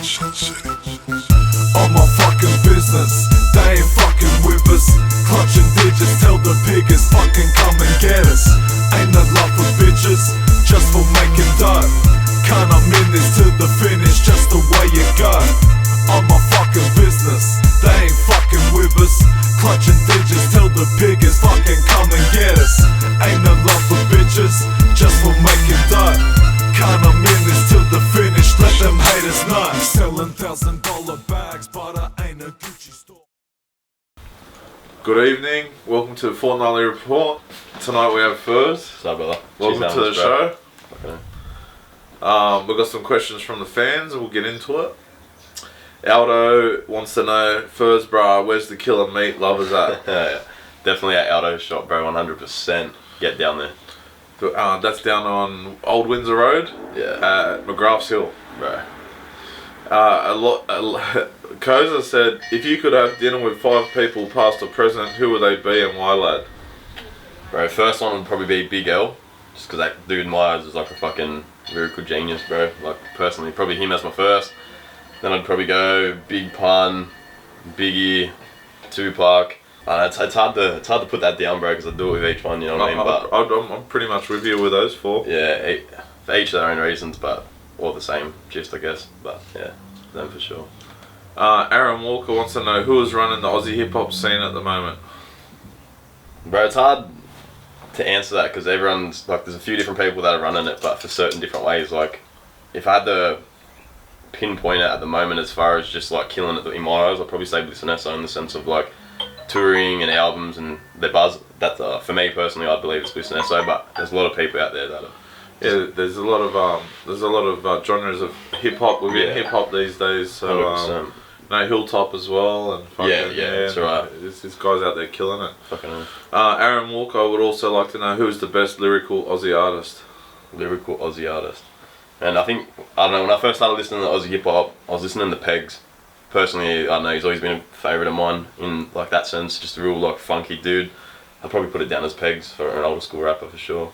On my fucking business, they ain't fucking with us. Clutching digits, tell the piggers fucking come and get us. Ain't no love for bitches, just for making dough. Can't I'm in this to the finish, just the way it go. On my fucking business, they ain't fucking with us. Clutching digits, tell the piggers fucking come and get us. Ain't no love for bitches, just for making dough. Can't I'm in this to the finish, let them haters know. Selling $1,000 bags, but I ain't a Gucci store. Good evening, welcome to the Fortnightly report. Tonight we have Furzs. Sorry, brother. Welcome to the show. Okay. We've got some questions from the fans and we'll get into it. Aldo wants to know, Furzs, bruh, where's the killer meat lovers at? Yeah, definitely at Aldo's shop, bro, 100%. Get down there. That's down on Old Windsor Road. Yeah. At McGrath's Hill. Bro. Koza said, if you could have dinner with 5 people past or present, who would they be and why, lad? Bro, first one would probably be Big L. Just because that dude in my eyes is like a fucking lyrical genius, bro. Like, personally, probably him as my first. Then I'd probably go Big Pun, Biggie, Tupac. It's hard to put that down, bro, because I do it with each one, you know what I mean? But I'm pretty much with you with those 4. yeah, for each their own reasons, but all the same gist, I guess. But yeah, them for sure. Aaron Walker wants to know, who is running the Aussie hip hop scene at the moment? Bro, it's hard to answer that because everyone's like, there's a few different people that are running it, but for certain different ways. Like, if I had to pinpoint it at the moment as far as just like killing it in my eyes, I'd probably say Bliss in the sense of like touring and albums and the buzz. That's for me personally, I believe it's Bliss, but there's a lot of people out there that are. Yeah, there's a lot of genres of hip hop within hip hop these days. So Hilltop as well, and fucking, that's right. There's guys out there killing it. Fucking Aaron Walker would also like to know, who's the best lyrical Aussie artist. Lyrical Aussie artist, and I think, I don't know, when I first started listening to Aussie hip hop, I was listening to Pegs. Personally, I don't know, he's always been a favourite of mine in like that sense. Just a real like funky dude. I'd probably put it down as Pegs for an older school rapper for sure.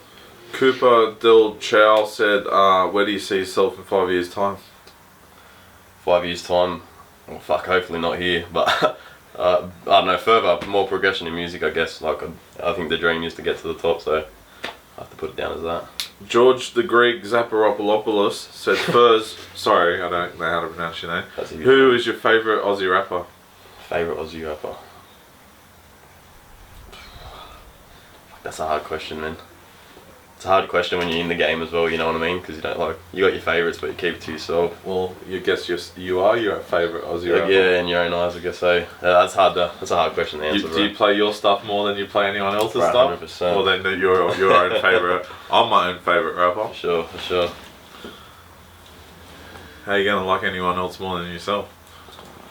Cooper Del Chow said, where do you see yourself in 5 years' time? 5 years' time? Well, fuck, hopefully not here, but I don't know, further, more progression in music, I guess. Like, I think the dream is to get to the top, so I have to put it down as that. George the Greek Zaparopoulos said, Furzs, sorry, I don't know how to pronounce your name. Who is your favourite Aussie rapper? Favourite Aussie rapper? That's a hard question, man. It's a hard question when you're in the game as well, you know what I mean? Because you don't like, you got your favourites, but you keep it to yourself. Well, you guess you are your favourite Aussie rapper. Yeah, in your own eyes, I guess so. That's a hard question to answer. Do you play your stuff more than you play anyone else's stuff? 100%. Or then your own favourite? I'm my own favourite rapper. For sure. How are you gonna like anyone else more than yourself?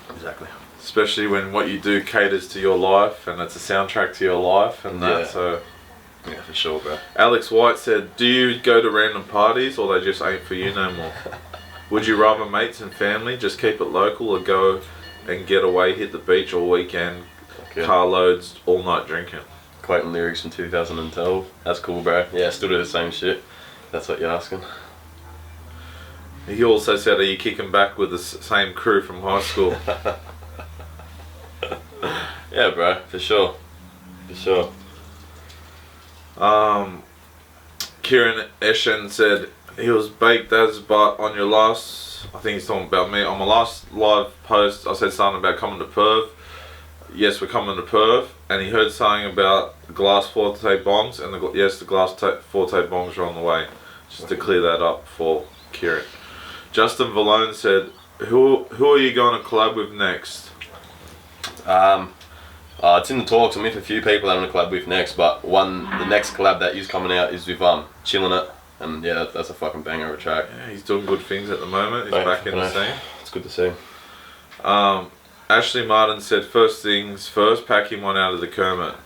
Exactly. Especially when what you do caters to your life and it's a soundtrack to your life and that. So. Yeah, for sure, bro. Alex White said, do you go to random parties or they just ain't for you no more? Would you rather mates and family just keep it local or go and get away, hit the beach all weekend, car loads, all night drinking? Quoting lyrics from 2012. That's cool, bro. Yeah, still do the same shit. That's what you're asking. He also said, are you kicking back with the same crew from high school? Yeah, bro, for sure. For sure. Kieran Eshen said he was baked as, but on your last, I think he's talking about me, on my last live post I said something about coming to Perth. Yes, we're coming to Perth, and he heard something about glass Fortay bongs, and the glass Fortay bongs are on the way. Just to clear that up for Kieran. Justin Valone said, who are you going to collab with next? It's in the talks. I'm with a few people that I'm gonna collab with next, but the next collab that is coming out is with Chillin' It, and yeah, that's a fucking banger of a track. Yeah, he's doing good things at the moment. He's back in the scene. It's good to see. Ashley Martin said, first things first, pack him one out of the Kermit.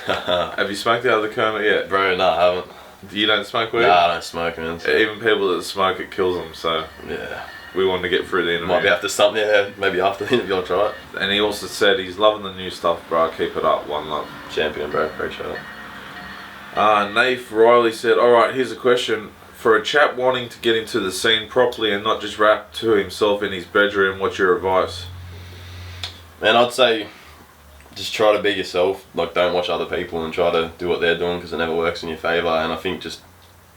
Have you smoked out of the Kermit yet? Bro, no, I haven't. You don't smoke weed? Nah, I don't smoke, man. Even people that smoke, it kills them, so yeah. We wanted to get through the interview. Might be after something, maybe after the interview I'll try it. And he also said he's loving the new stuff, bro. Keep it up, one love. Champion, bro. Appreciate it. Nath Riley said, alright, here's a question. For a chap wanting to get into the scene properly and not just rap to himself in his bedroom, what's your advice? Man, I'd say just try to be yourself. Like, don't watch other people and try to do what they're doing because it never works in your favour. And I think just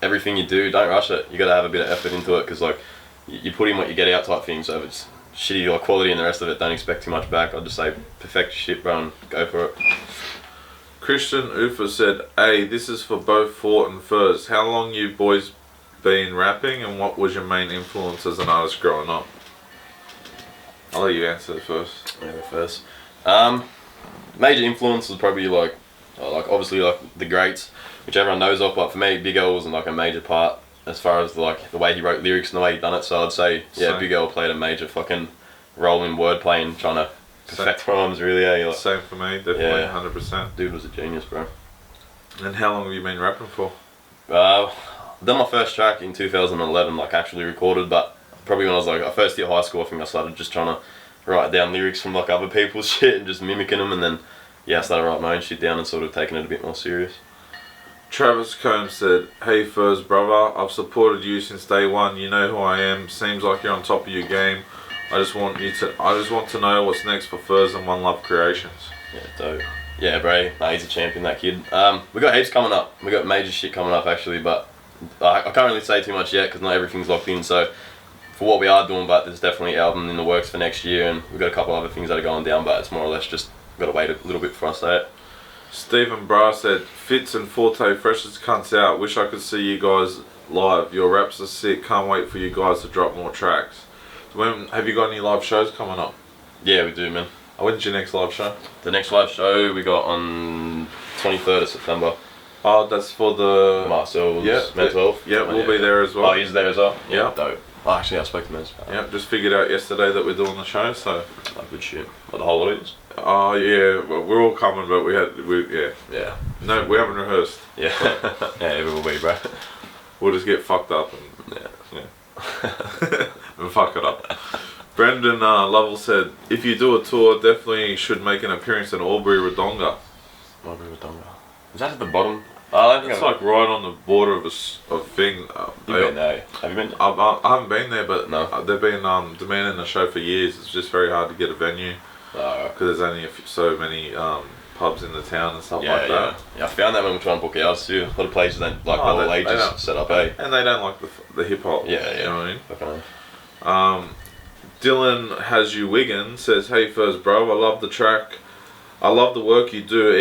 everything you do, don't rush it. You got to have a bit of effort into it because, like, you put in what you get out type thing. So if it's shitty like quality and the rest of it, don't expect too much back. I'd just say perfect your shit, bro, and go for it. Christian Ufa said, "Hey, this is for both Fort and Furzs. How long you boys been rapping, and what was your main influence as an artist growing up?" I'll let you answer it first. Yeah, first. Major influence was probably like obviously like the greats, which everyone knows of. But for me, Big L wasn't like a major part as far as like the way he wrote lyrics and the way he done it. So I'd say Same. Big L played a major fucking role in wordplay and trying to perfect rhymes. Really, like, Same for me, definitely, 100%. Dude was a genius, bro. And how long have you been rapping for? Done my first track in 2011, like actually recorded, but probably when I first hit high school, I think I started just trying to write down lyrics from like other people's shit and just mimicking them, and then I started writing my own shit down and sort of taking it a bit more serious. Travis Combs said, "Hey Furz brother, I've supported you since day one. You know who I am. Seems like you're on top of your game. I just want to know what's next for Furz and One Love Creations." Yeah, dope. Yeah, bro. Nah, he's a champion, that kid. We got heaps coming up. We got major shit coming up actually, but I can't really say too much yet because not everything's locked in. So for what we are doing, but there's definitely album in the works for next year, and we've got a couple other things that are going down, but it's more or less just got to wait a little bit for us to say it. Stephen Bra said, "Fitz and Fortay fresh as cunts out. Wish I could see you guys live. Your raps are sick. Can't wait for you guys to drop more tracks." When have you got any live shows coming up? Yeah, we do, man. When's your next live show? The next live show we got on 23rd of September. Oh, that's for the Marcel's mental health. Yeah, we'll be there as well. Oh, he's there as well? Yeah. Dope. Oh, actually, I spoke to him. Yeah, just figured out yesterday that we're doing the show, so. Oh, good shit. What, the whole audience? Oh, yeah, well, we're all coming, but Yeah. No, we haven't rehearsed. Yeah. Yeah, we will be, bro. We'll just get fucked up and, and fuck it up. Brendan Lovell said, "If you do a tour, definitely should make an appearance in Albury Wodonga." Albury Wodonga. Is that at the bottom? I think it's like right on the border of a thing. You've been there. Have you been? I haven't been there, but no. They've been demanding a show for years. It's just very hard to get a venue because there's only so many pubs in the town and stuff like that. Yeah, I found that when we try and book ours too. A lot of places don't like all ages set up, and they don't like the hip hop. Yeah, you know what I mean. Dylan Has You Wigan says, "Hey Furz bro, I love the track. I love the work you do.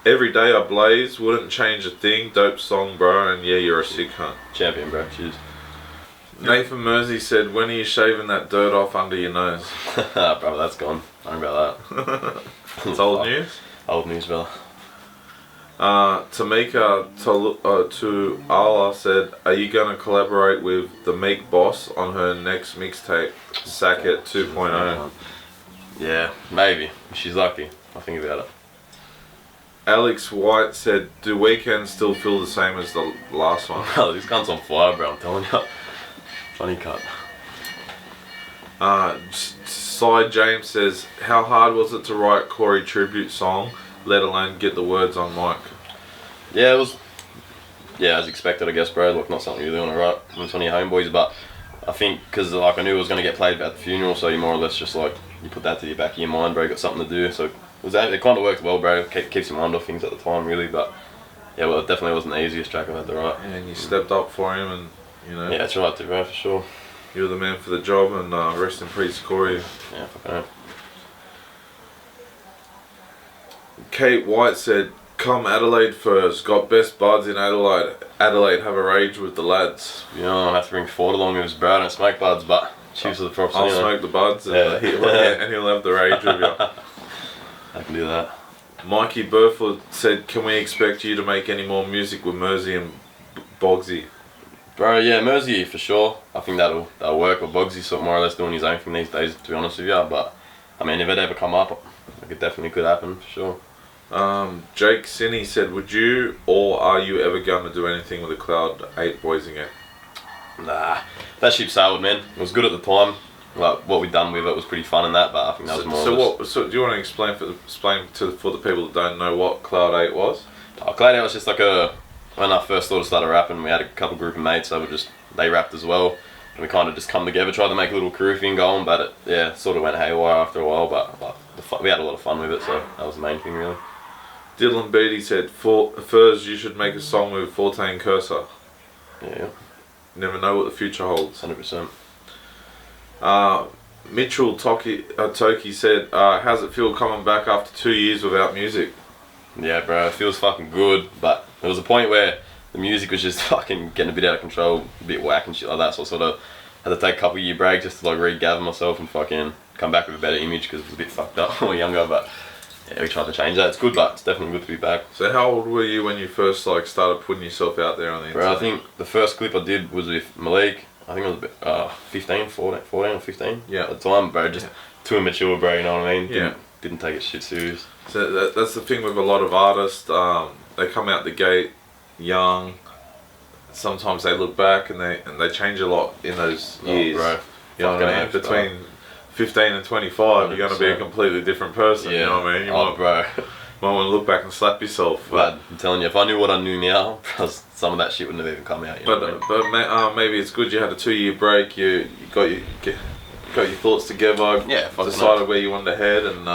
Every day I blaze. Wouldn't change a thing. Dope song, bro. And yeah, you're a sick cunt." Champion, bro. Cheers. Nathan Mersey said, "When are you shaving that dirt off under your nose?" Bro, that's gone. Don't worry about that. It's old news. Old news, fella. Tamika to Allah said, "Are you gonna collaborate with the Meek Boss on her next mixtape, Sack It 2.0? Yeah, maybe. She's lucky. I'll think about it. Alex White said, "Do weekends still feel the same as the last one?" Oh, this gun's on fire, bro. I'm telling you. Funny cut. Cy James says, "How hard was it to write Corey tribute song, let alone get the words on mic?" Yeah, it was. Yeah, as expected, I guess, bro. Like, not something you really want to write when it's on your homeboys, but I think because like I knew it was going to get played at the funeral, so you more or less just like you put that to the back of your mind, bro. You got something to do, so it kind of worked well, bro. Keeps your mind off things at the time, really, but yeah, well, it definitely wasn't the easiest track I've had to write. And you stepped up for him, and you know. Yeah, that's right, too, bro, for sure. You're the man for the job, and rest in peace, Corey. Yeah, fucking hell. Kate White said, "Come Adelaide first. Got best buds in Adelaide. Adelaide, have a rage with the lads." You know, I have to bring Ford along with his bro. I don't smoke buds, but cheers to the props. I'll smoke the buds, and, and he'll have the rage with you. I can do that. Mikey Burford said, "Can we expect you to make any more music with Mersey and Bogsy?" Bro, yeah, Mersey for sure. I think that'll work. But Bogsy's sort of more or less doing his own thing these days, to be honest with you. But I mean, if it ever come up, it definitely could happen for sure. Jake Sinney said, "Would you or are you ever going to do anything with the Cloud 8 boys again?" Nah, that ship sailed, man. It was good at the time. Like what we done with it was pretty fun and that, but I think that was more. So do you want to explain for the people that don't know what Cloud 8 was? Cloud 8 was just like a when I first sort of started rapping, we had a couple group of mates that they rapped as well. And we kind of just come together, tried to make a little crew thing going, but it sort of went haywire after a while, but we had a lot of fun with it, so that was the main thing really. Dylan Beatty said, Furzs, you should make a song with Fortay and Cursor. Yeah. Never know what the future holds. 100%. Mitchell Toki said, how's it feel coming back after 2 years without music? Yeah, bro, it feels fucking good, but there was a point where the music was just fucking getting a bit out of control, a bit whack and shit like that, so I sort of had to take a couple year break just to like regather myself and fucking come back with a better image because it was a bit fucked up when we were younger, but yeah, we tried to change that. It's good, but it's definitely good to be back. So how old were you when you first like started putting yourself out there on the internet? Bro, I think the first clip I did was with Malik. I think it was 14 or 15 yeah. at the time, bro. Just too immature, bro, you know what I mean? Yeah. Didn't take it shit serious. So that's the thing with a lot of artists. They come out the gate young. Sometimes they look back and they change a lot in those years. Bro. You know what I mean? Between 15 and 25, you're going to be a completely different person. Yeah. You know what I mean? You bro. might want to look back and slap yourself. But I'm telling you, if I knew what I knew now, some of that shit wouldn't have even come out. You know what I mean? Maybe it's good you had a 2 year break. You got your thoughts together. Yeah, decided where you wanted to head, and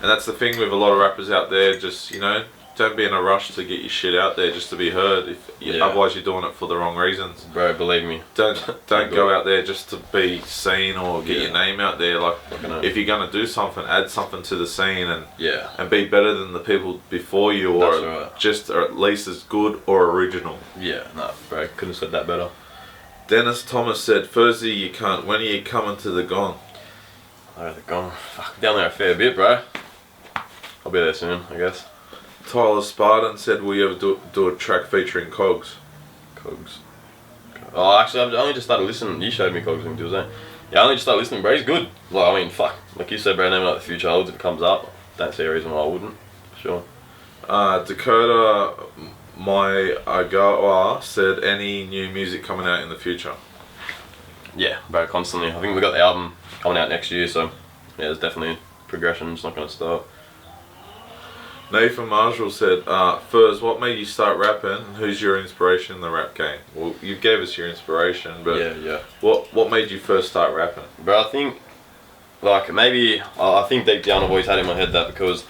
that's the thing with a lot of rappers out there. Just don't be in a rush to get your shit out there just to be heard. Otherwise, you're doing it for the wrong reasons. Bro, believe me. Don't go out there just to be seen or get your name out there. Like, if you're gonna do something, add something to the scene and be better than the people before you, or or at least as good or original. Yeah, no, bro, couldn't have said that better. Dennis Thomas said, Furzs, you can't. When are you coming to the Gone? Oh, the Gone. Fuck, down there a fair bit, bro. I'll be there soon, I guess. Tyler Spartan said, will you ever do a track featuring Cogs? Cogs. Oh, actually, I only just started listening. You showed me Cogs on Tuesday. Yeah, I only just started listening, bro. He's good. Like, I mean, fuck. Like you said, bro, never know what the future holds if it comes up. Don't see a reason why I wouldn't. For sure. Dakota My Agawa said, any new music coming out in the future? Yeah, bro, constantly. I think we got the album coming out next year, so yeah, there's definitely progression. It's not going to stop. Nathan Marshall said, Furzs, what made you start rapping and who's your inspiration in the rap game? Well, you gave us your inspiration, but yeah. What made you first start rapping? Bro, I think, like, maybe, I think deep down I've always had in my head that because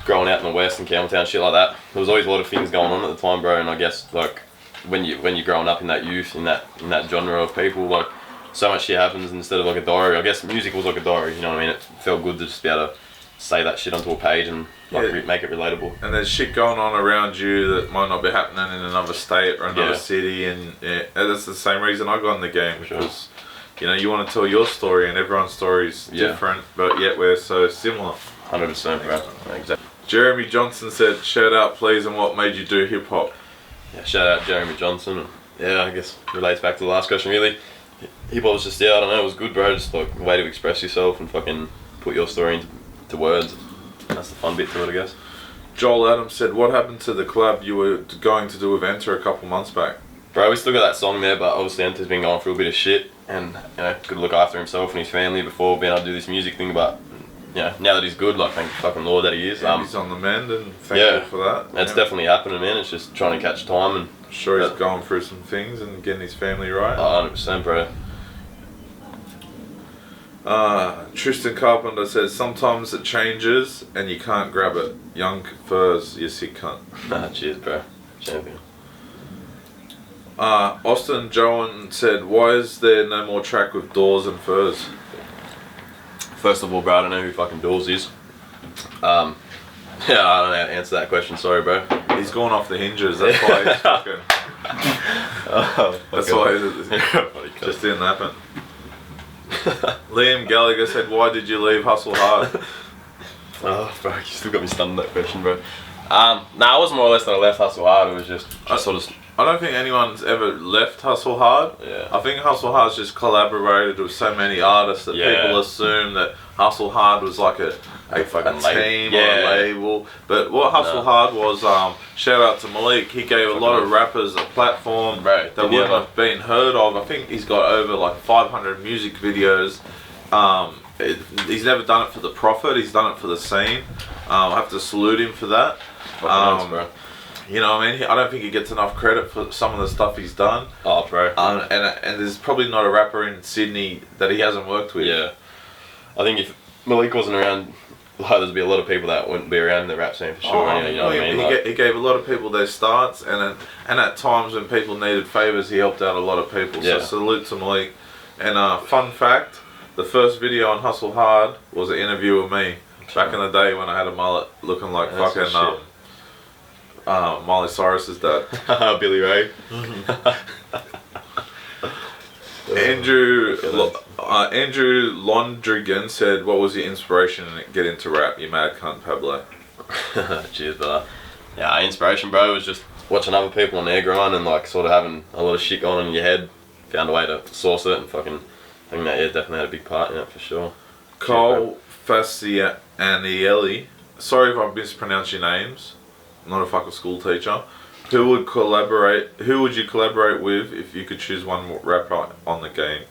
growing out in the West and Campbelltown, shit like that, there was always a lot of things going on at the time, bro, and I guess, like, when you're growing up in that youth, in that genre of people, like, so much shit happens instead of like a diary. I guess music was like a diary, you know what I mean? It felt good to just be able to say that shit onto a page and like make it relatable. And there's shit going on around you that might not be happening in another state or another city, and that's the same reason I got in the game, because you want to tell your story and everyone's story is different, but yet we're so similar. 100%, bro. Exactly. Jeremy Johnson said, shout out please, and what made you do hip hop? Yeah, shout out Jeremy Johnson. Yeah, I guess relates back to the last question really. Hip hop was just, I don't know, it was good, bro. Just like a way to express yourself and fucking put your story into words. That's the fun bit to it, I guess. Joel Adams said, what happened to the collab you were going to do with Enter a couple months back? Bro, we still got that song there, but obviously Enter's been going through a bit of shit and, could look after himself and his family before being able to do this music thing, but now that he's good, like, thank fucking Lord that he is. He's on the mend and thankful for that. That's definitely happening, man. It's just trying to catch time and... Sure, he's going through some things and getting his family right. 100%, bro. Tristan Carpenter says, sometimes it changes and you can't grab it. Young Furzs, you sick cunt. Cheers, bro. Champion. Austin Joan said, why is there no more track with Doors and Furzs? First of all, bro, I don't know who fucking Doors is. Yeah, I don't know how to answer that question, sorry, bro. He's gone off the hinges, that's why he's fucking... that's why it just didn't happen. Liam Gallagher said, why did you leave Hustle Hard? Oh, bro, you still got me stunned on that question, bro. Nah, it wasn't more or less that I left Hustle Hard, it was just sort of... I don't think anyone's ever left Hustle Hard. Yeah. I think Hustle Hard's just collaborated with so many artists that people assume that Hustle Hard was like a team or a label. But what Hustle Hard was, shout out to Malik, he gave a lot of rappers a platform that wouldn't have been heard of. I think he's got over like 500 music videos. He's never done it for the profit, he's done it for the scene. I have to salute him for that. Nice, bro. You know what I mean? I don't think he gets enough credit for some of the stuff he's done. Oh, bro. And there's probably not a rapper in Sydney that he hasn't worked with. Yeah. I think if Malik wasn't around, like, there'd be a lot of people that wouldn't be around in the rap scene for sure. You know what I mean? He gave a lot of people their starts, and at times when people needed favours, he helped out a lot of people. So salute to Malik. And fun fact, the first video on Hustle Hard was an interview with me back in the day when I had a mullet looking like fucking Miley Cyrus's dad. Billy Ray. Andrew Londrigan said, "What was your inspiration to get into rap? You mad cunt, Pablo." Cheers, brother. Yeah, inspiration, bro, was just watching other people on their grind and like sort of having a lot of shit going on in your head. Found a way to source it and fucking. I think that definitely had a big part in it for sure. Cole Facianielli, sorry if I mispronounced your names. I'm not a fucking school teacher. Who would you collaborate with if you could choose one more rapper in the game?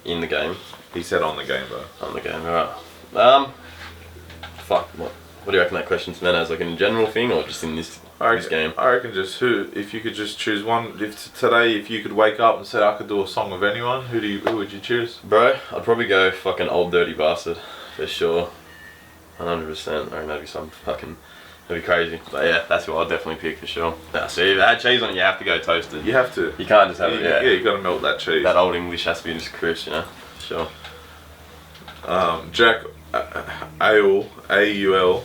In the game. He said on the game, bro. On the game, right. Fuck. What do you reckon that question's meant as, like, in a general thing or just in this game? I reckon just who. If you could just choose one. If you could wake up and say I could do a song with anyone, who would you choose? Bro, I'd probably go fucking Old Dirty Bastard for sure. 100%. I reckon that'd be some fucking. That'd be crazy. But yeah, that's what I'd definitely pick for sure. Yeah, so if it had cheese on it, you have to go toasted. You have to. You can't just have it. Yeah, you gotta melt that cheese. That old English has to be just crisp, you know. For sure. Jack AUL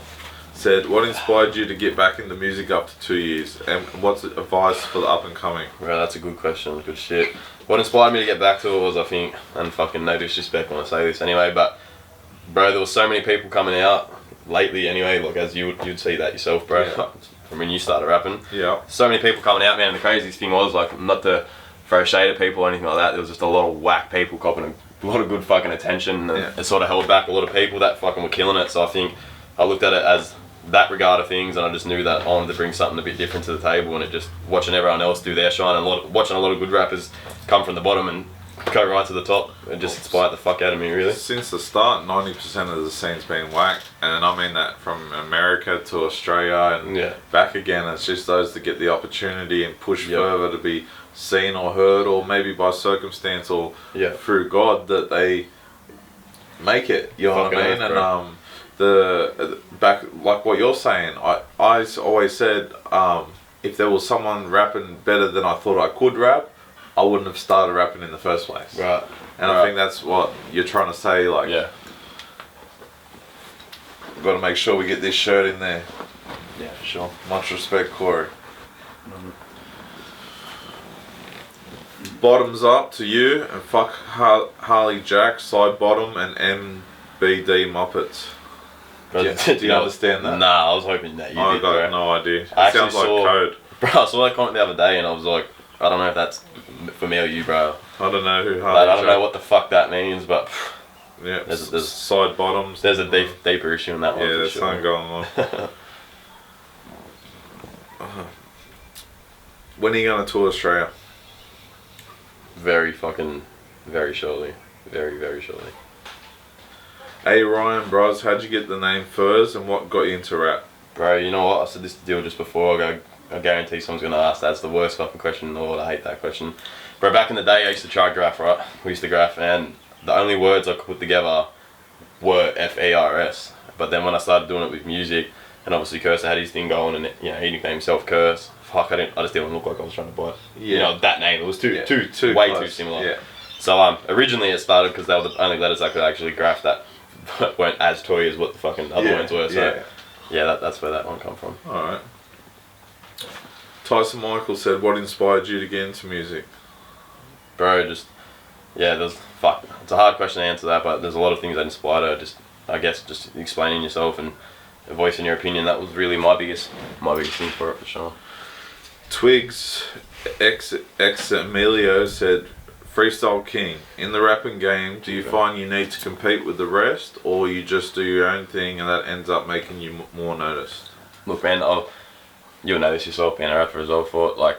said, "What inspired you to get back into music after 2 years, and what's advice for the up and coming?" Right, that's a good question. Good shit. What inspired me to get back to it was, I think, and fucking no disrespect when I say this anyway, but bro, there was so many people coming out lately anyway, like as you'd see that yourself, bro. Yeah. From when you started rapping. Yeah. So many people coming out, man. The craziest thing was, like, not to throw shade at people or anything like that, there was just a lot of whack people copping a lot of good fucking attention, and it sort of held back a lot of people that fucking were killing it. So I think I looked at it as that regard of things, and I just knew that I wanted to bring something a bit different to the table, and it just watching everyone else do their shine, and watching a lot of good rappers come from the bottom and go right to the top, it just inspired the fuck out of me, really. Since the start, 90% of the scene's been whacked, and I mean that from America to Australia and back again. It's just those that get the opportunity and push further to be seen or heard, or maybe by circumstance or through God, that they make it. You know what I mean? And the back, like what you're saying, I always said, if there was someone rapping better than I thought I could rap, I wouldn't have started rapping in the first place. Right. And I think that's what you're trying to say, like, we've got to make sure we get this shirt in there. Yeah, for sure. Much respect, Corey. Bottoms up to you, and fuck Harley Jack, Side Bottom, and MBD Muppets. Do you understand that? Nah, I was hoping that you did. I got no idea. It sounds like code. Bro, I saw that comment the other day, and I was like, I don't know if that's for me or you, bro. I don't know who Harley Jack. I don't know what the fuck that means, but yeah, there's Side Bottoms. There's a deeper issue in that one. Yeah, there's something going on. When are you going to tour Australia? Very shortly. Very shortly. Hey Ryan, bros, how'd you get the name Furzs, and what got you into rap? Bro, you know what? I said this deal just before. I guarantee someone's going to ask. That's the worst fucking question in the world. I hate that question. Bro, back in the day, I used to try graph, right? We used to graph, and the only words I could put together were F-A-R-S. But then when I started doing it with music, and obviously Cursor had his thing going, and he nicknamed himself Curse. Fuck, I just didn't look like I was trying to buy it. Yeah. You know, that name, it was too way too similar. Yeah. So originally it started because they were the only letters I could actually graph that weren't as toy as what the fucking other words were. So that's where that one come from. Alright. Tyson Michael said, what inspired you to get into music? Bro, just it's a hard question to answer that, but there's a lot of things that inspired her. I guess just explaining yourself and voicing your opinion. That was really my biggest thing for it, for sure. Twigs ex Emilio said, Freestyle King, in the rapping game, do you find you need to compete with the rest, or you just do your own thing and that ends up making you more noticed? Look, man, you'll know this yourself, being a rapper as well. For like,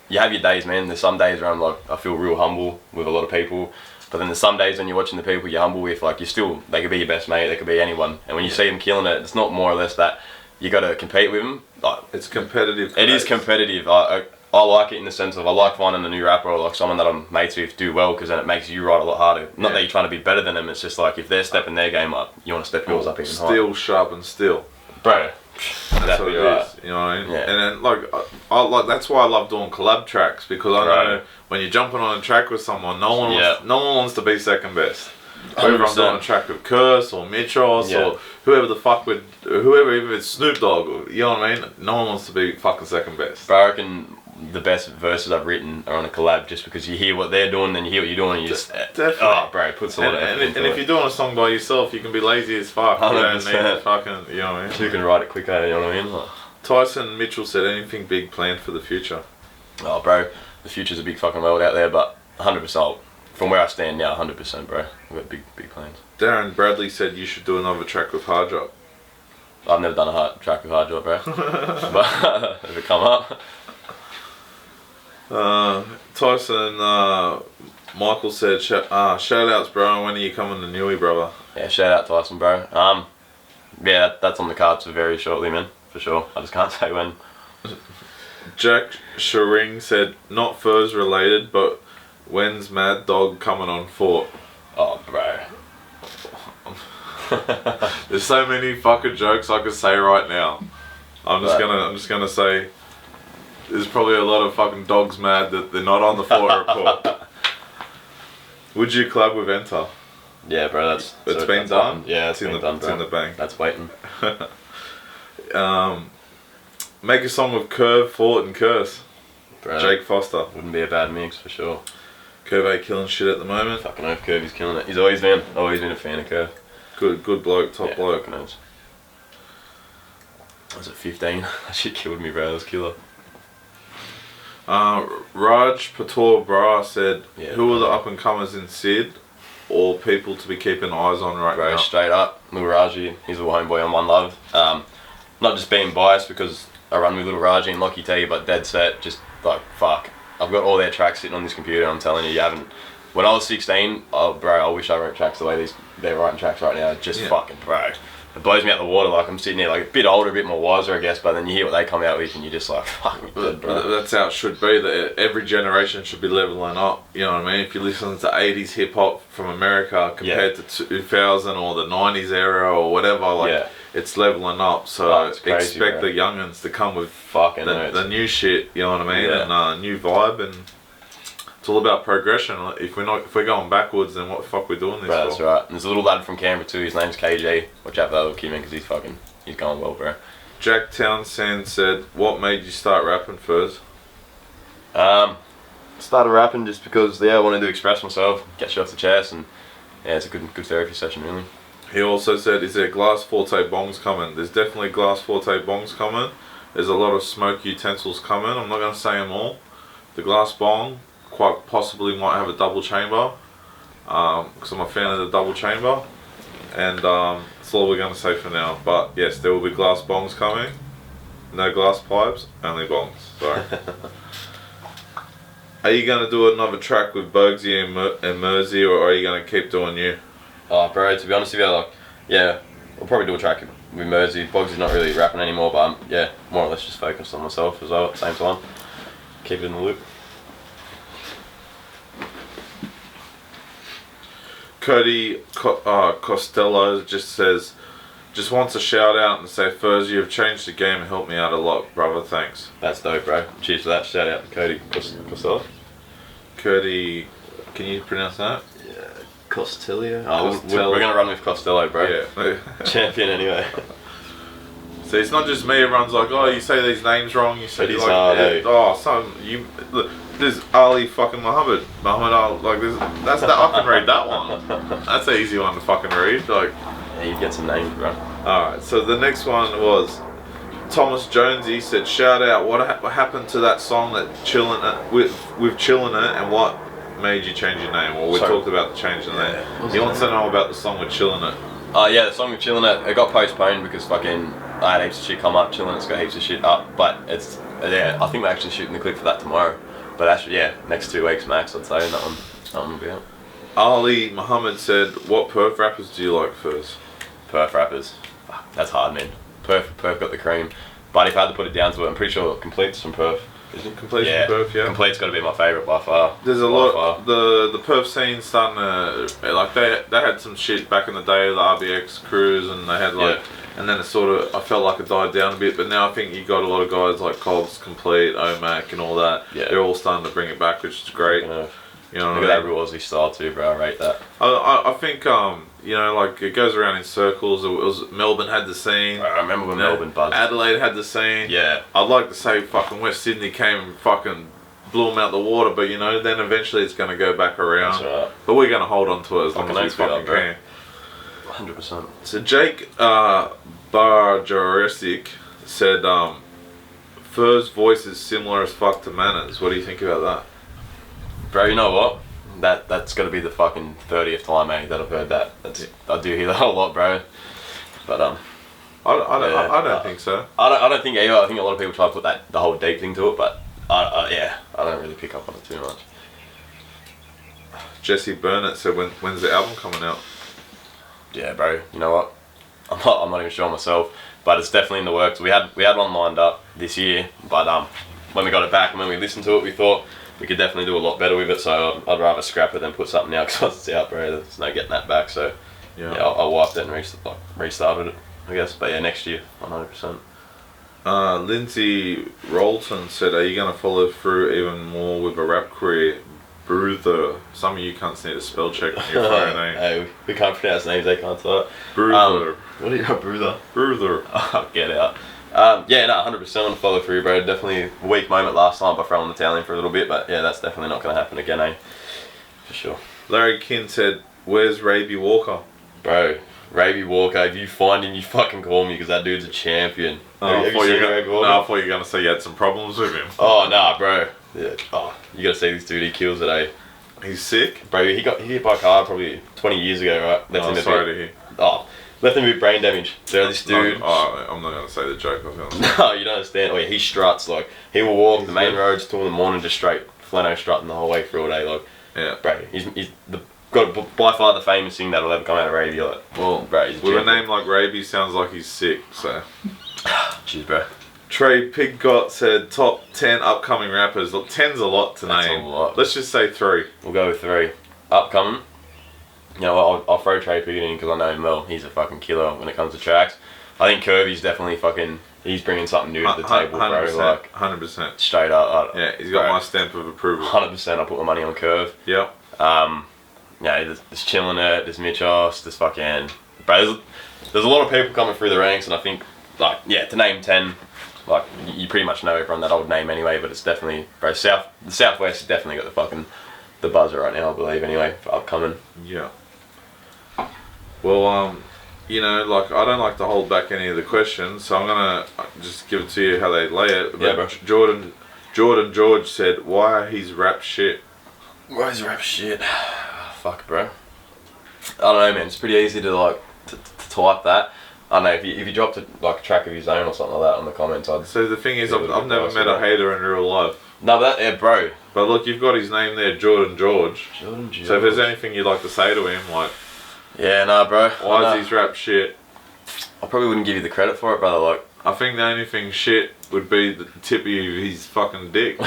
you have your days, man. There's some days where I'm like, I feel real humble with a lot of people, but then there's some days when you're watching the people you're humble with, like they could be your best mate, they could be anyone, and when you see them killing it, it's not more or less that you got to compete with them. Like, It's competitive. it is competitive. I like it in the sense of I like finding a new rapper or like someone that I'm mates with do well, because then it makes you write a lot harder. Not that you're trying to be better than them. It's just like if they're stepping their game up, you want to step yours up even higher. Steel sharpens steel. Bro. That's what it is. You know what I mean? Yeah. And then I like that's why I love doing collab tracks, because I know when you're jumping on a track with someone, no one wants to be second best. Whether I'm doing a track with Curse or Mitros or whoever the fuck whoever, even if it's Snoop Dogg, or, you know what I mean? No one wants to be fucking second best. But I reckon the best verses I've written are on a collab, just because you hear what they're doing, then you hear what you're doing, and you just definitely. Oh, bro, it puts a lot of effort into and if you're doing a song by yourself, you can be lazy as fuck. 100%. You don't need fucking, you know what I mean? You can write it quicker, you know what I mean? Like, Tyson Mitchell said, anything big planned for the future? oh, bro, the future's a big fucking world out there, but 100%. From where I stand now, 100%, bro. We've got big plans. Darren Bradley said you should do another track with Hard Drop. I've never done a track with Hard Drop, bro. But if it come up. Tyson Michael said, shout outs, bro. When are you coming to Newey, brother? Yeah, shout out Tyson, bro. Yeah, that's on the cards for very shortly, man. For sure. I just can't say when. Jack Sharing said, not Furs related, but when's Mad Dog coming on Fort? Oh, bro. There's so many fucking jokes I could say right now. I'm just gonna say, there's probably a lot of fucking dogs mad that they're not on the Fort report. Would you collab with Enter? Yeah, bro, it's been done. Yeah, it's in been done, It's bro. in the bank. That's waiting. Make a song with Curve, Fort, and Curse. Bro, Jake Foster. Wouldn't be a bad mix for sure. Curve killing shit at the moment. Fucking oath, Curve, he's killing it. He's always been a fan of Curve. Good bloke, top bloke. Fucking oath. I was at 15. That shit killed me, bro. That was killer. Raj Pator Bra said, Yeah, who are the up and comers in Sid, or people to be keeping eyes on right bro, now? Straight up, Little Raji, he's a homeboy on One Love. Not just being biased because I run with Little Raji and Lockie T, but dead set, just like, fuck. I've got all their tracks sitting on this computer, I'm telling you, you haven't. When I was 16, oh, bro, I wish I wrote tracks the way they're writing tracks right now. Just fucking, bro. It blows me out the water. Like, I'm sitting there, like, a bit older, a bit more wiser, I guess, but then you hear what they come out with and you're just like, fuck me good, bro. That's how it should be, that every generation should be leveling up, you know what I mean? If you listen to 80s hip-hop from America compared to 2000 or the 90s era or whatever, like, it's leveling up, so crazy, expect bro. the youngins to come with fucking the new shit, you know what I mean? And new vibe, and it's all about progression. If we're going backwards, then what the fuck we're doing this bro, for? that's right. And there's a little lad from Canberra too, his name's KJ. Watch out for that little kid, man, because he's going well, bro. Jack Townsend said, what made you start rapping first? Started rapping just because, I wanted to express myself, get shit off the chest, and it's a good therapy session, really. He also said, is there glass Fortay bongs coming? There's definitely glass Fortay bongs coming. There's a lot of smoke utensils coming. I'm not going to say them all. The glass bong quite possibly might have a double chamber, because I'm a fan of the double chamber, and that's all we're going to say for now. But yes, there will be glass bongs coming. No glass pipes, only bongs. Sorry. Are you going to do another track with Bugsy and Mersey, or are you going to keep doing you? Oh, bro, to be honest with you, like, we'll probably do a track with Mersey. Bogsy's not really rapping anymore, but more or less just focused on myself as well at the same time. Keep it in the loop. Cody Costello just says, just wants a shout out and say, Furs, you have changed the game and helped me out a lot, brother, thanks. That's dope, bro. Cheers for that. Shout out to Cody Costello. Cody, can you pronounce that? Yeah, Costello. Costello. We're going to run with Costello, bro. Yeah. Champion anyway. So it's not just me, everyone's like, oh, you say these names wrong, you say It like, is look, there's Ali fucking Muhammad Ali, like that's that, I can read that one. That's an easy one to fucking read, like. Yeah, you get some names, bro. Alright, so the next one was Thomas Jonesy said, shout out, what happened to that song that with Chillin' It, and what made you change your name? Well, we talked about the change in name. He wants to know about the song with Chillin' It. Yeah, the song with Chillin' It got postponed because fucking I had heaps of shit come up. Chillin' It's got heaps of shit up, but it's I think we're actually shooting the clip for that tomorrow. But actually, next 2 weeks max, I'd say that one will be out. Ali Muhammad said, what Perth rappers do you like first? Perth rappers, fuck, that's hard, man. Perth got the cream. But if I had to put it down to it, I'm pretty sure Complete's from Perth. Isn't Complete from Perth, yeah. Complete's got to be my favourite by far. There's a lot. The Perth scene's starting to like they had some shit back in the day, the RBX crews, and they had like, and then it sort of I felt like it died down a bit. But now I think you got a lot of guys like Cobbs, Complete, Omac, and all that. Yeah. They're all starting to bring it back, which is great. You know, look at that real Aussie style too, bro. I rate that. I think you know, like it goes around in circles. It was Melbourne had the scene. I remember when Melbourne buzzed. Adelaide had the scene. Yeah. I'd like to say fucking West Sydney came and fucking blew them out the water, but you know, then eventually it's going to go back around. That's right. But we're going to hold on to it as long as we fucking can. 100%. So Jake Barjaresic said, Furzs' voice is similar as fuck to Manners. What do you think about that? Bro, you know what? That's got to be the fucking 30th time, mate, that I've heard that. I do hear that a lot, bro. But I don't think so. I don't think either. I think a lot of people try to put the whole deep thing to it, but I don't really pick up on it too much. Jesse Burnett said, when's the album coming out? Yeah, bro. You know what? I'm not even sure myself, but it's definitely in the works. We had one lined up this year, but when we got it back and when we listened to it, we thought we could definitely do a lot better with it. So I'd rather scrap it than put something out, because once it's out, bro, there's no getting that back. So yeah, I wiped it and restarted it, I guess. But yeah, next year, 100%. Lindsay Rolton said, are you going to follow through even more with a rap career? Bruther. Some of you cunts need a spell check on your phone, eh? Hey, we can't pronounce names, they can't say it. Bruther. What do you got, Bruther? Bruther. Oh, get out. Yeah, no, 100% on the follow through, bro. Definitely a weak moment last time by throwing the towel in for a little bit, but yeah, that's definitely not going to happen again, eh? For sure. Larry Kin said, where's Raby Walker? Bro, Raby Walker, if you find him, you fucking call me, because that dude's a champion. I thought you were going to say you had some problems with him. Oh, nah, bro. Yeah. Oh, you got to see this dude, he kills it, eh? He's sick? Bro, he hit by a car probably 20 years ago, right? Sorry to hear. Left him with brain damage. So this dude... I'm not going to say the joke I was going to say. No, you don't understand. Oh yeah, he struts, like, he will walk the main roads 2 in the morning, just straight flano strutting the whole way through all day, like. Yeah. Bro, he's got by far the famous thing that'll ever come out of Raby, like. Well, bro, he's with a name like Raby, sounds like he's sick, so. Cheers, bro. Trey Pigott said top 10 upcoming rappers. Look, 10's a lot to name. A lot. Let's just say 3. We'll go with 3. Upcoming. You know, I'll throw Trey Pigott in because I know him well. He's a fucking killer when it comes to tracks. I think Kirby's definitely he's bringing something new to the table, bro. 100%, 100%. Straight up. Yeah, he's got my stamp of approval. 100%. I put my money on Curve. Yep. Yeah, there's Chillin' It, there's Mitchos, there's fucking... Bro, there's a lot of people coming through the ranks, and I think, like, yeah, to name 10... Like, you pretty much know everyone that I would name anyway, but it's definitely, bro, the Southwest has definitely got the buzzer right now, I believe, anyway, for upcoming. Yeah. Well, you know, like, I don't like to hold back any of the questions, so I'm gonna just give it to you how they lay it. Yeah, bro. Jordan George said, why he's rap shit? Why is rap shit? Fuck, bro. I don't know, man, it's pretty easy to, like, to type that. I don't know, if you dropped a track of his own or something like that on the comments, I'd... So the thing is, I've never met a hater in real life. No, but yeah, bro. But look, you've got his name there, Jordan George. Jordan George. So if there's anything you'd like to say to him, like... Yeah, nah, bro. Why is his rap shit? I probably wouldn't give you the credit for it, brother, like... I think the only thing shit would be the tip of his fucking dick.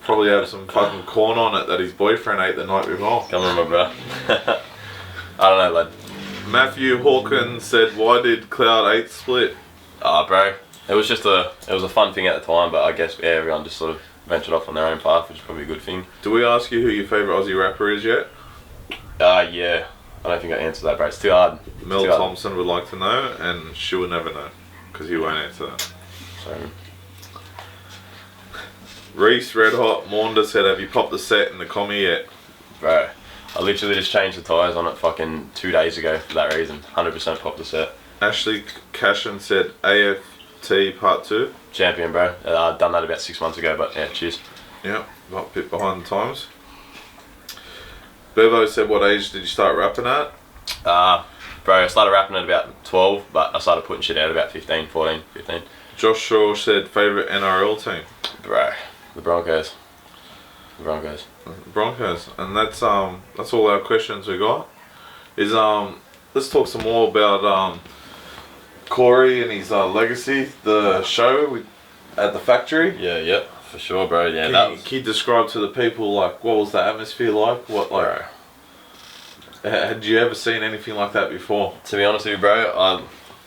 Probably have some fucking corn on it that his boyfriend ate the night before. Come on, my bro. I don't know, lad. Matthew Hawkins said, why did Cloud 8 split? Bro, it was a fun thing at the time, but I guess everyone just sort of ventured off on their own path, which is probably a good thing. Do we ask you who your favourite Aussie rapper is yet? Yeah. I don't think I answered that, bro. It's too hard. Mel Thompson would like to know, and she will never know, because he won't answer that. Sorry. Reese Red Hot Maunda said, have you popped the set in the commie yet? Bro, I literally just changed the tyres on it fucking 2 days ago for that reason. 100% popped the set. Ashley Cashin said, AFT Part 2. Champion, bro. I've done that about 6 months ago, but yeah, cheers. Yeah, got a bit behind the times. Bevo said, what age did you start rapping at? Bro, I started rapping at about 12, but I started putting shit out about 15, 14, 15. Josh Shaw said, favourite NRL team? Bro, the Broncos. The Broncos. Broncos. And that's all our questions we got. Let's talk some more about Corey and his legacy, the show at the factory. Yeah, for sure, bro. Yeah, Can you describe to the people like what was the atmosphere like? What like? Had you ever seen anything like that before? To be honest with you, bro,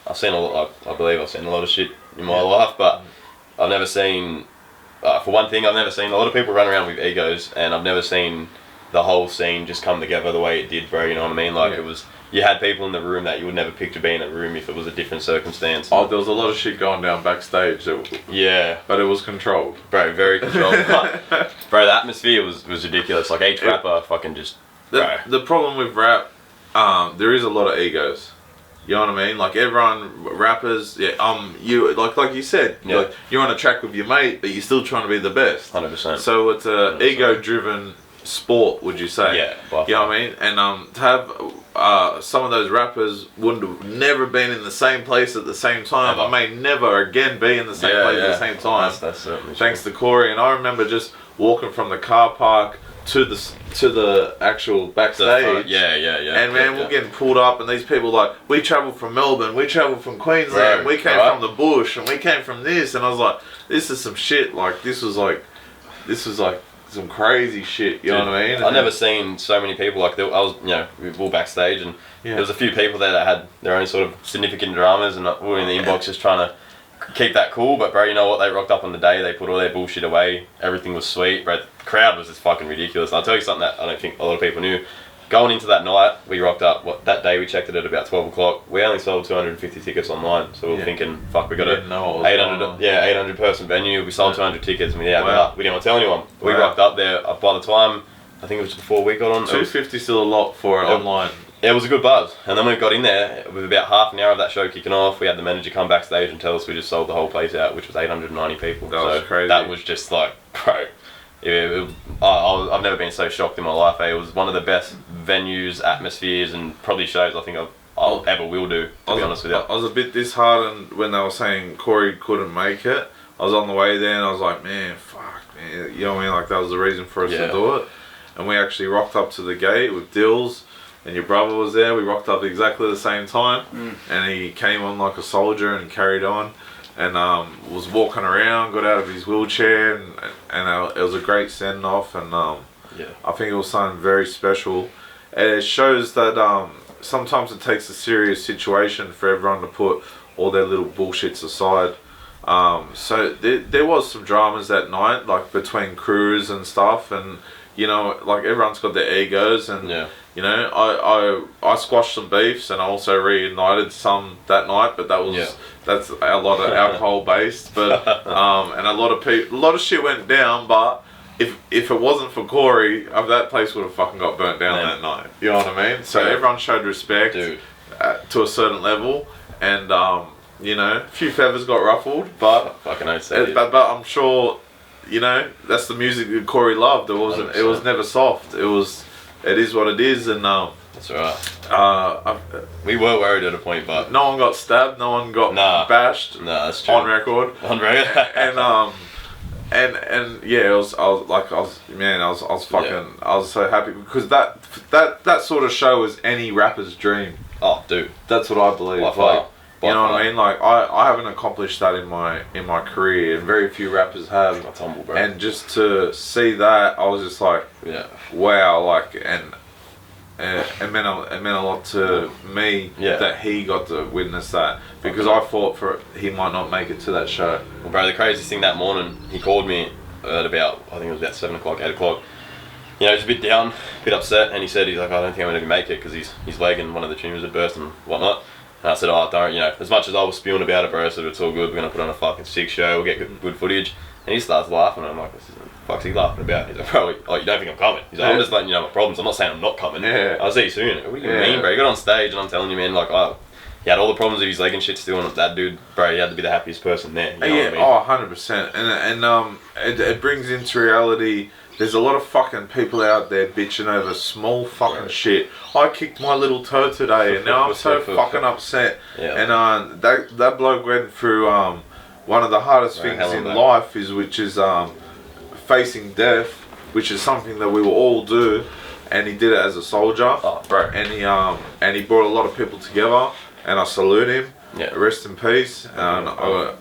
I've seen a lot. I believe I've seen a lot of shit in my life, but I've never seen. For one thing, I've never seen a lot of people run around with egos, and I've never seen the whole scene just come together the way it did, bro. You know what I mean? Like it was. You had people in the room that you would never picture being in a room if it was a different circumstance. Oh, there was a lot of shit going down backstage. Yeah. But it was controlled. Bro, very controlled. Bro, the atmosphere was ridiculous. Like each rapper fucking just... The problem with rap, there is a lot of egos. You know what I mean? Like everyone, rappers, you like you said, like you're on a track with your mate, but you're still trying to be the best. 100%. So it's a ego-driven sport, would you say? Yeah. You know what I mean? And to have some of those rappers wouldn't have never been in the same place at the same time. I may never again be in the same place at the same time. That's certainly thanks to Corey. And I remember just walking from the car park to the actual backstage. Yeah. And man, we're getting pulled up, and these people like, we travelled from Melbourne, we travelled from Queensland, we came from the bush, and we came from this, and I was like, this is some shit. Like this was like some crazy shit. You know what I mean? I've never seen so many people like that. I was, we were all backstage, and there was a few people there that had their own sort of significant dramas, and we were in the inbox just trying to keep that cool. But bro, you know what? They rocked up on the day. They put all their bullshit away. Everything was sweet. Bro, the crowd was just fucking ridiculous. I'll tell you something that I don't think a lot of people knew. Going into that night, we rocked up. That day we checked it at about 12 o'clock. We only sold 250 tickets online, so we were thinking, fuck, we got a 800 person venue. We sold 200 tickets, and we didn't want to tell anyone. We rocked up there. By the time, I think it was before we got on. 250 still a lot for it online. It was a good buzz, and then we got in there with about half an hour of that show kicking off. We had the manager come backstage and tell us we just sold the whole place out, which was 890 people. That was crazy. That was just like, bro. I've never been so shocked in my life. It was one of the best venues, atmospheres, and probably shows I think I'll ever will do. To be honest with you, I was a bit disheartened when they were saying Corey couldn't make it. I was on the way there and I was like, man, fuck, man. You know what I mean? Like that was the reason for us to do it. And we actually rocked up to the gate with Dills, and your brother was there. We rocked up exactly the same time, and he came on like a soldier and carried on. And was walking around, got out of his wheelchair, and it was a great send off. And I think it was something very special. And it shows that sometimes it takes a serious situation for everyone to put all their little bullshits aside. So there was some dramas that night, like between crews and stuff, and you know, like everyone's got their egos, and you know, I squashed some beefs, and I also reunited some that night, but that's a lot of alcohol based, but and a lot of shit went down, but if it wasn't for Corey, that place would have fucking got burnt down that night. You know what I mean? So everyone showed respect to a certain level, and you know, a few feathers got ruffled, but but I'm sure, you know, that's the music that Corey loved. It wasn't. 100%. It was never soft. It is what it is, and that's right. We were worried at a point, but no one got stabbed. No one got bashed. No, that's true. On record. And yeah, I was so happy because that sort of show is any rapper's dream. Oh, dude, that's what I believe. You know what I mean? Like I haven't accomplished that in my career, and very few rappers have. That's humble, bro. And just to see that, I was just like, wow, like, and it meant a lot to me that he got to witness that, because I thought he might not make it to that show. Well, bro, the craziest thing that morning, he called me at about, I think it was about 7 o'clock, 8 o'clock. You know, he was a bit down, a bit upset, and he's like, I don't think I'm going to make it because his leg and one of the tumours had burst and whatnot. And I said, don't, you know, as much as I was spewing about it, bro, I said, it's all good, we're going to put on a fucking sick show, we'll get good footage. And he starts laughing, and I'm like, what the fuck's he laughing about? He's like, bro, you don't think I'm coming? He's like, I'm just letting you know my problems, I'm not saying I'm not coming. I'll see you soon. What do you mean, bro? He got on stage, and I'm telling you, man, like, he had all the problems with his leg and shit still, and that dude, bro, he had to be the happiest person there. You know what I mean? 100%. And it brings into reality, there's a lot of fucking people out there bitching over small fucking shit. I kicked my little toe today, and now I'm so fucking upset. And that bloke went through one of the hardest things in life, which is facing death, which is something that we will all do. And he did it as a soldier. Oh, bro. And he brought a lot of people together, and I salute him. Yeah. Rest in peace. And I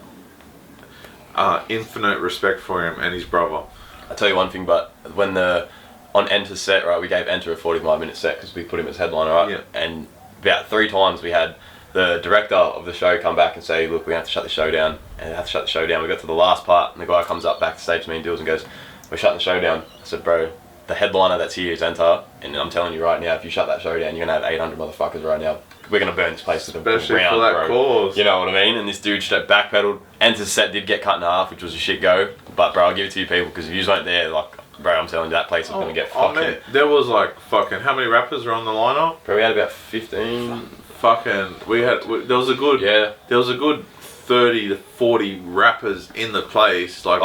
got infinite respect for him and his brother. I'll tell you one thing, but when on Enter's set, right, we gave Enter a 45-minute set because we put him as headliner, right? Yeah. And about 3 times we had the director of the show come back and say, look, we have to shut the show down. And we have to shut the show down. We got to the last part and the guy comes up back to stage to me and deals and goes, we're shutting the show down. I said, bro, the headliner that's here is Enter, and I'm telling you right now, if you shut that show down, you're going to have 800 motherfuckers right now. We're going to burn this place to the ground, Especially for that cause. You know what I mean? And this dude straight backpedaled. Enter's set did get cut in half, which was a shit go. But, bro, I'll give it to you people, because if you weren't there, like, bro, I'm telling you, that place is going to get fucking... Man, there was like fucking... How many rappers were on the lineup? Bro, we had about 15... Fucking... There was a good... Yeah. There was a good 30 to 40 rappers in the place. Like...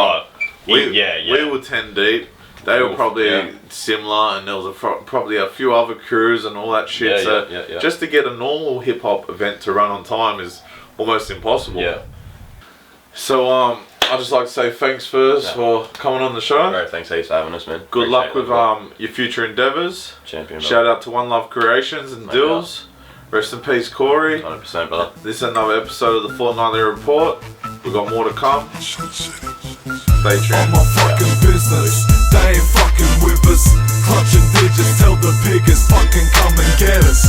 We were 10 deep. They were probably similar, and there was probably a few other crews and all that shit. So just to get a normal hip hop event to run on time is almost impossible. Yeah. So I'd just like to say thanks first for coming on the show. Bro, thanks heaps for having us, man. Good luck with your future endeavours. Champion. Shout out to One Love Creations and Dills. Rest in peace, Corey. 100%, brother. This is another episode of the Fortnightly Report. We've got more to come. Stay tuned. On my fucking business, they ain't fucking with us. Clutching digits, tell the biggest fucking come and get us.